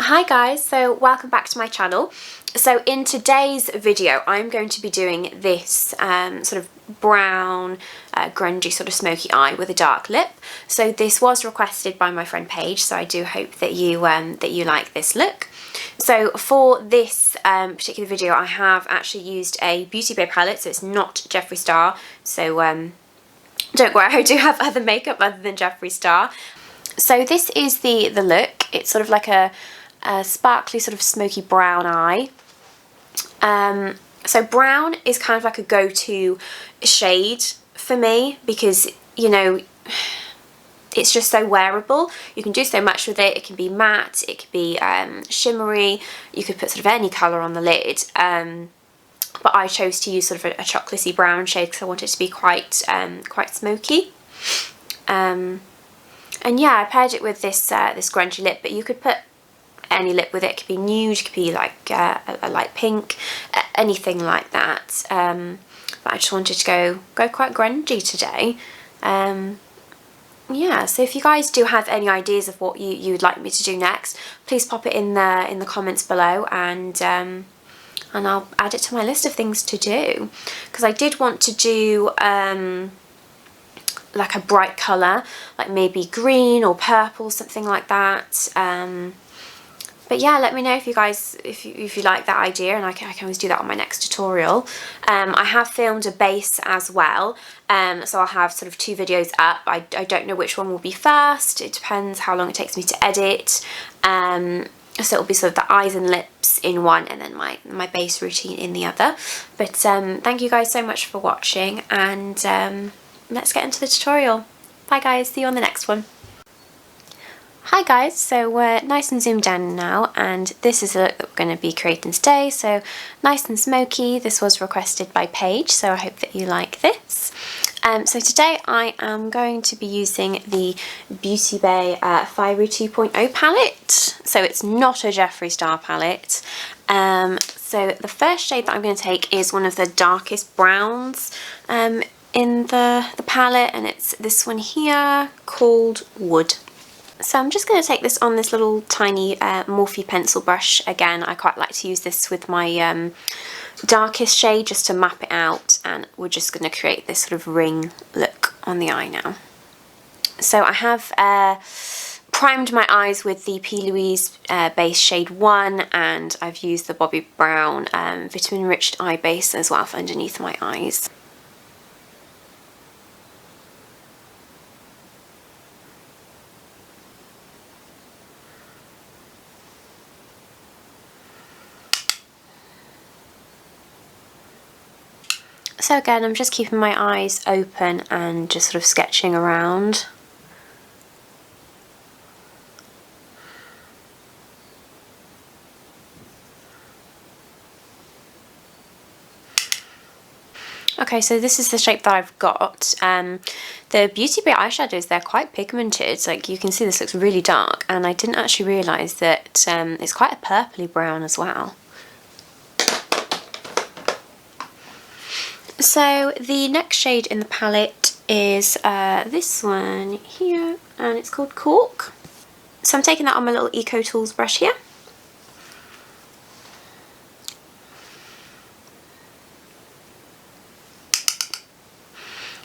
Hi guys, so welcome back to my channel. So in today's video I'm going to be doing this sort of brown grungy sort of smoky eye with a dark lip. So this was requested by my friend Paige, so I do hope that you like this look. So for this particular video I have actually used a Beauty Bay palette, so it's not Jeffree Star, so don't worry, I do have other makeup other than Jeffree Star. So this is the look. It's sort of like a sparkly sort of smoky brown eye. So brown is kind of like a go-to shade for me because, you know, it's just so wearable. You can do so much with it. It can be matte, it could be shimmery, you could put sort of any colour on the lid. But I chose to use sort of a chocolatey brown shade because I want it to be quite smoky. And yeah, I paired it with this this grungy lip, but you could put any lip with it. It could be nude, it could be like a light pink, anything like that. But I just wanted to go quite grungy today. Yeah, so if you guys do have any ideas of what you'd like me to do next, please pop it in the comments below, and I'll add it to my list of things to do. Because I did want to do like a bright colour, like maybe green or purple, something like that. But yeah, let me know if you guys, if you like that idea, and I can always do that on my next tutorial. I have filmed a base as well, so I'll have sort of 2 videos up. I don't know which one will be first. It depends how long it takes me to edit. So it'll be sort of the eyes and lips in one, and then my base routine in the other. But thank you guys so much for watching, and let's get into the tutorial. Bye guys, see you on the next one. Hi guys, so we're nice and zoomed down now, and this is the look that we're going to be creating today. So nice and smoky. This was requested by Paige, so I hope that you like this. So today I am going to be using the Beauty Bay Fiery 2.0 palette. So it's not a Jeffree Star palette. So the first shade that I'm going to take is one of the darkest browns in the palette, and it's this one here called Wood. So I'm just going to take this on this little tiny Morphe pencil brush. Again, I quite like to use this with my darkest shade just to map it out, and we're just going to create this sort of ring look on the eye now. So I have primed my eyes with the Plouise base shade 1, and I've used the Bobbi Brown vitamin enriched eye base as well for underneath my eyes. So again, I'm just keeping my eyes open and just sort of sketching around. Okay, so this is the shape that I've got. The Beauty Bay eyeshadows, they're quite pigmented. Like you can see, this looks really dark, and I didn't actually realise that it's quite a purpley brown as well. So the next shade in the palette is this one here, and it's called Cork. So I'm taking that on my little Eco Tools brush here.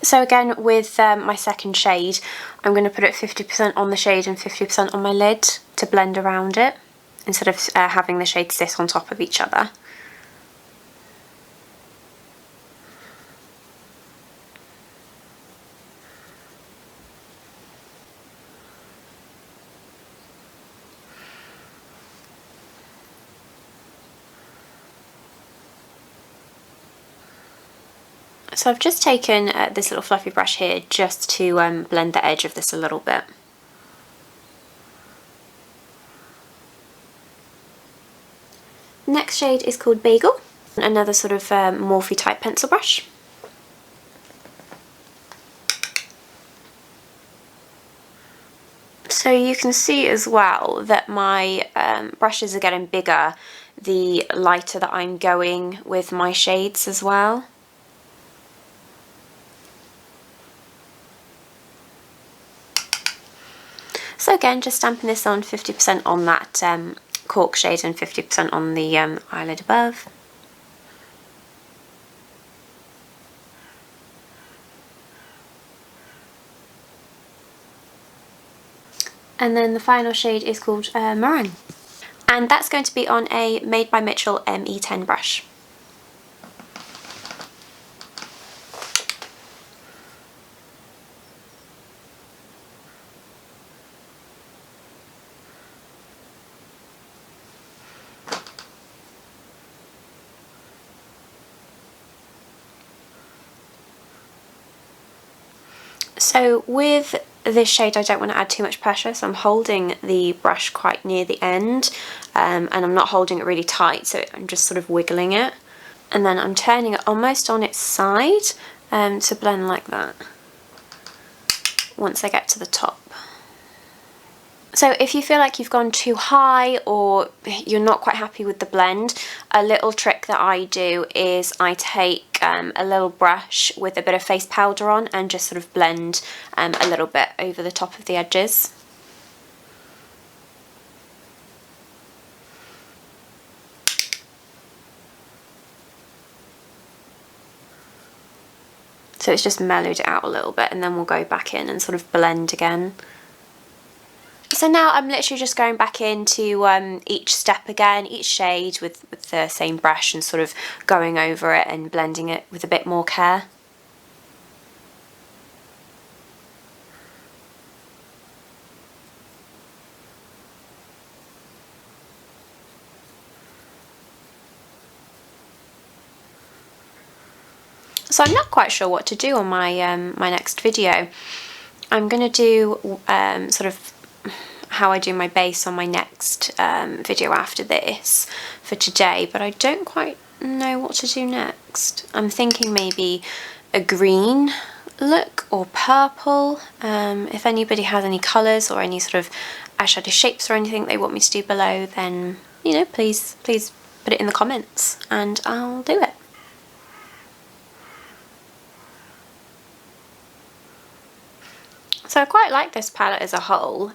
So again, with my second shade, I'm going to put it 50% on the shade and 50% on my lid to blend around it, instead of having the shades sit on top of each other. So I've just taken this little fluffy brush here just to blend the edge of this a little bit. Next shade is called Bagel, another sort of Morphe type pencil brush. So you can see as well that my brushes are getting bigger the lighter that I'm going with my shades as well. So again, just stamping this on 50% on that cork shade and 50% on the eyelid above. And then the final shade is called Meringue. And that's going to be on a Made by Mitchell ME10 brush. So with this shade I don't want to add too much pressure, so I'm holding the brush quite near the end, and I'm not holding it really tight, so I'm just sort of wiggling it. And then I'm turning it almost on its side to blend like that once I get to the top. So if you feel like you've gone too high or you're not quite happy with the blend, a little trick that I do is I take a little brush with a bit of face powder on and just sort of blend a little bit over the top of the edges. So it's just mellowed it out a little bit, and then we'll go back in and sort of blend again. So now I'm literally just going back into each step again, each shade with the same brush, and sort of going over it and blending it with a bit more care. So I'm not quite sure what to do on my my next video. I'm going to do sort of how I do my base on my next video after this for today, but I don't quite know what to do next. I'm thinking maybe a green look or purple. If anybody has any colours or any sort of eyeshadow shapes or anything they want me to do below, then, you know, please put it in the comments and I'll do it. So I quite like this palette as a whole.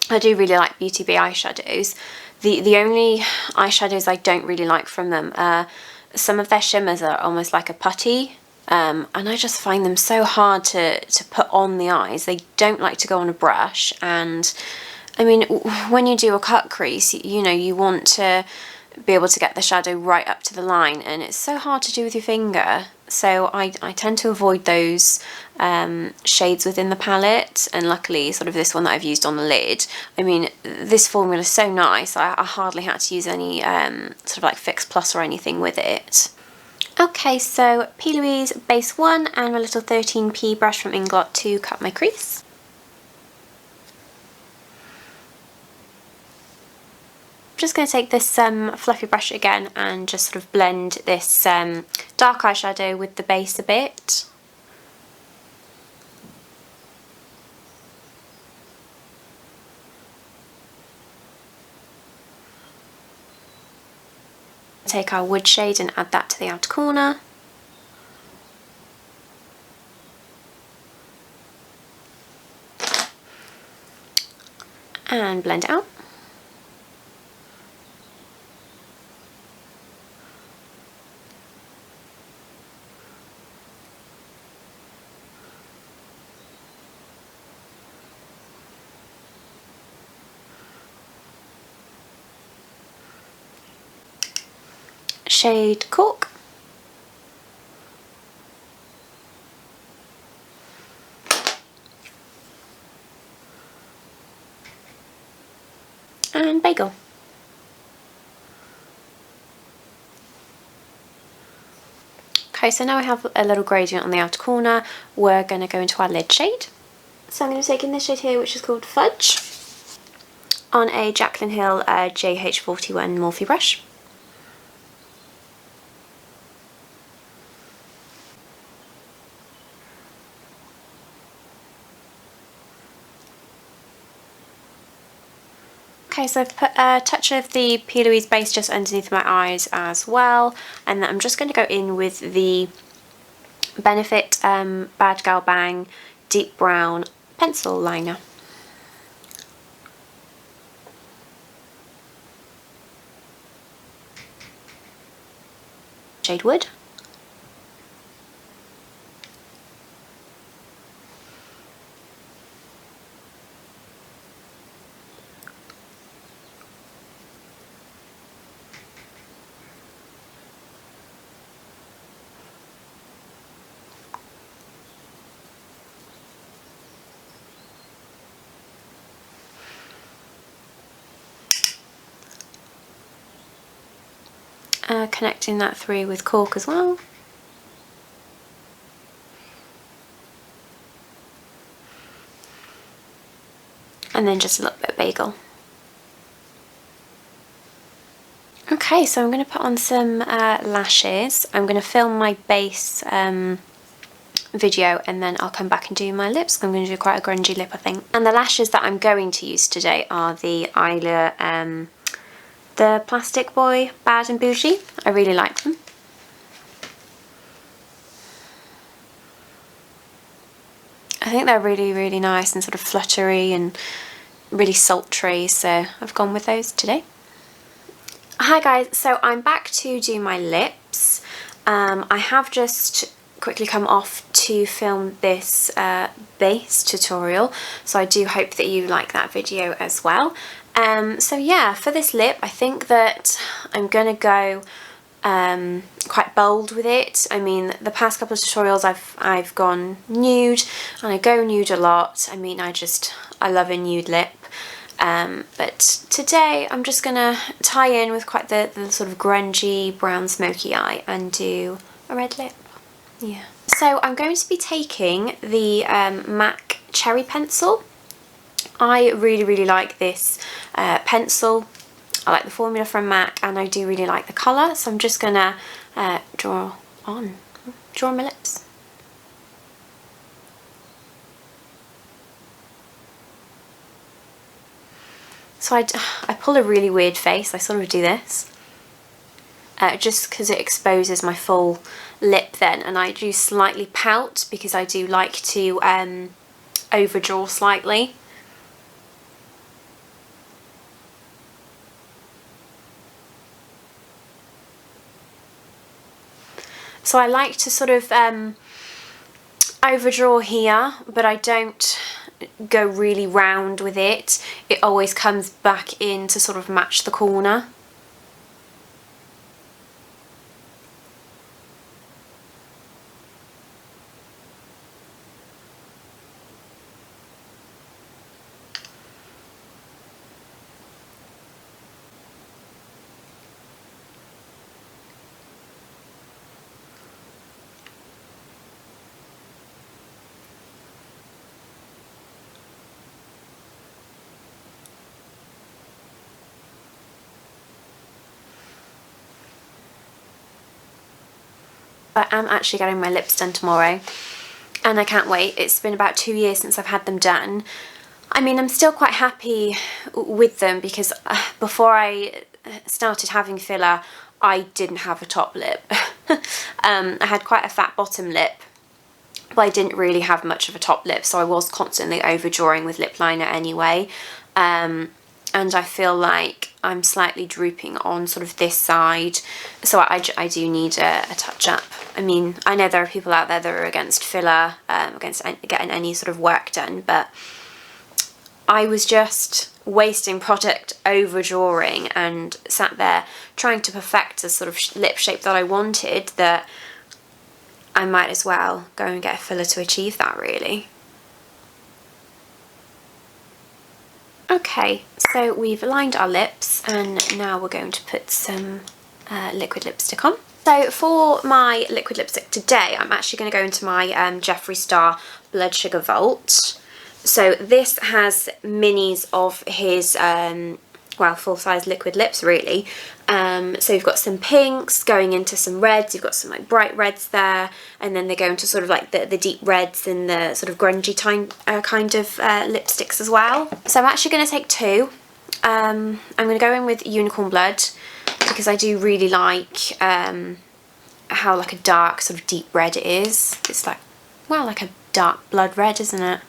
I do really like Beauty Bee eyeshadows. The only eyeshadows I don't really like from them are some of their shimmers are almost like a putty, and I just find them so hard to put on the eyes. They don't like to go on a brush, and I mean, when you do a cut crease, you know, you want to be able to get the shadow right up to the line, and it's so hard to do with your finger. So I tend to avoid those shades within the palette, and luckily sort of this one that I've used on the lid, I mean, this formula is so nice, I hardly had to use any sort of like Fix Plus or anything with it. Okay, so Plouise base 1 and my little 13p brush from Inglot to cut my crease. I'm just going to take this fluffy brush again and just sort of blend this dark eyeshadow with the base a bit. Take our wood shade and add that to the outer corner. And blend it out. Shade Cork. And Bagel. Okay, so now I have a little gradient on the outer corner. We're going to go into our lid shade. So I'm going to take in this shade here, which is called Fudge, on a Jaclyn Hill JH41 Morphe brush. Okay, so I've put a touch of the Plouise base just underneath my eyes as well, and then I'm just going to go in with the Benefit Bad Gal Bang Deep Brown Pencil Liner. shade Wood. Connecting that through with cork as well. And then just a little bit of bagel. Okay, so I'm going to put on some lashes. I'm going to film my base video and then I'll come back and do my lips. I'm going to do quite a grungy lip, I think. And the lashes that I'm going to use today are the Eyelure, the Plastic Boy Bad and Boujee. I really like them. I think they're really, really nice and sort of fluttery and really sultry, so I've gone with those today. Hi guys, so I'm back to do my lips. I have just quickly come off to film this base tutorial, so I do hope that you like that video as well. So yeah, for this lip I think that I'm gonna go quite bold with it. I mean, the past couple of tutorials I've gone nude, and I go nude a lot. I mean, I love a nude lip. But today I'm just gonna tie in with quite the sort of grungy brown smoky eye and do a red lip. Yeah. So I'm going to be taking the MAC Cherry Pencil. I really, really like this pencil. I like the formula from MAC and I do really like the colour, so I'm just gonna draw my lips. So I pull a really weird face. I sort of do this just because it exposes my full lip then, and I do slightly pout because I do like to overdraw slightly. So I like to sort of overdraw here, but I don't go really round with it. It always comes back in to sort of match the corner. I am actually getting my lips done tomorrow and I can't wait. It's been about 2 years since I've had them done. I mean, I'm still quite happy with them because before I started having filler I didn't have a top lip. I had quite a fat bottom lip, but I didn't really have much of a top lip, so I was constantly overdrawing with lip liner anyway. And I feel like I'm slightly drooping on sort of this side, so I do need a touch up. I mean, I know there are people out there that are against filler, against getting any sort of work done, but I was just wasting product overdrawing and sat there trying to perfect the sort of lip shape that I wanted, that I might as well go and get a filler to achieve that, really. Okay, so we've aligned our lips and now we're going to put some liquid lipstick on. So for my liquid lipstick today, I'm actually going to go into my Jeffree Star Blood Sugar Vault. So this has minis of his, well, full-size liquid lips, really. So you've got some pinks going into some reds, you've got some like bright reds there, and then they go into sort of like the deep reds and the sort of grungy kind of lipsticks as well. So I'm actually going to take two. I'm going to go in with Unicorn Blood because I do really like how like a dark sort of deep red it is. It's like, well, like a dark blood red, isn't it?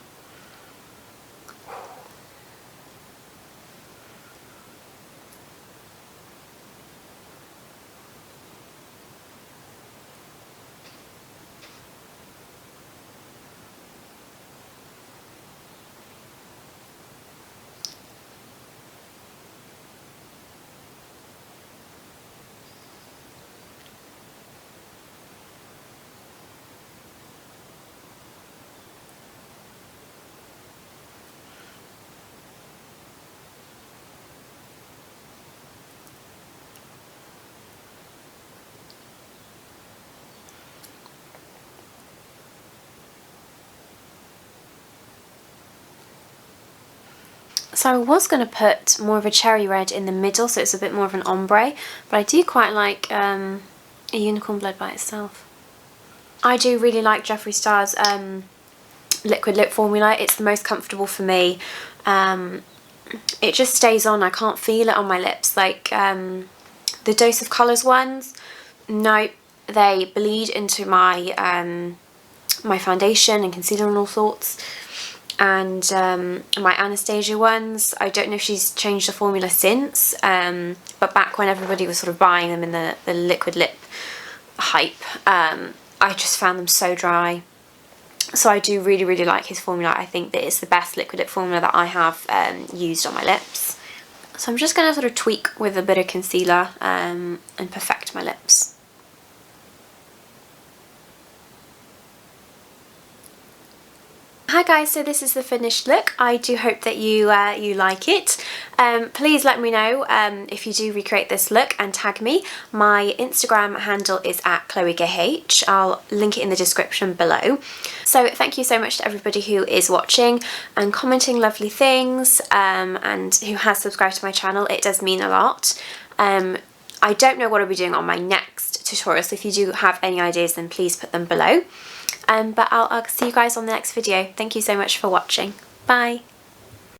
So I was going to put more of a cherry red in the middle, so it's a bit more of an ombre, but I do quite like a unicorn blood by itself. I do really like Jeffree Star's liquid lip formula. It's the most comfortable for me. It just stays on. I can't feel it on my lips. Like the Dose of Colours ones, no, they bleed into my my foundation and concealer and all sorts. And my Anastasia ones, I don't know if she's changed the formula since, but back when everybody was sort of buying them in the liquid lip hype, I just found them so dry. So I do really, really like his formula. I think that it's the best liquid lip formula that I have used on my lips. So I'm just going to sort of tweak with a bit of concealer and perfect my lips. Hi guys, so this is the finished look. I do hope that you you like it. Please let me know if you do recreate this look and tag me. My Instagram handle is @ChloeGH. I'll link it in the description below. So thank you so much to everybody who is watching and commenting lovely things and who has subscribed to my channel. It does mean a lot. I don't know what I'll be doing on my next tutorial, so if you do have any ideas then please put them below. But I'll see you guys on the next video. Thank you so much for watching. Bye!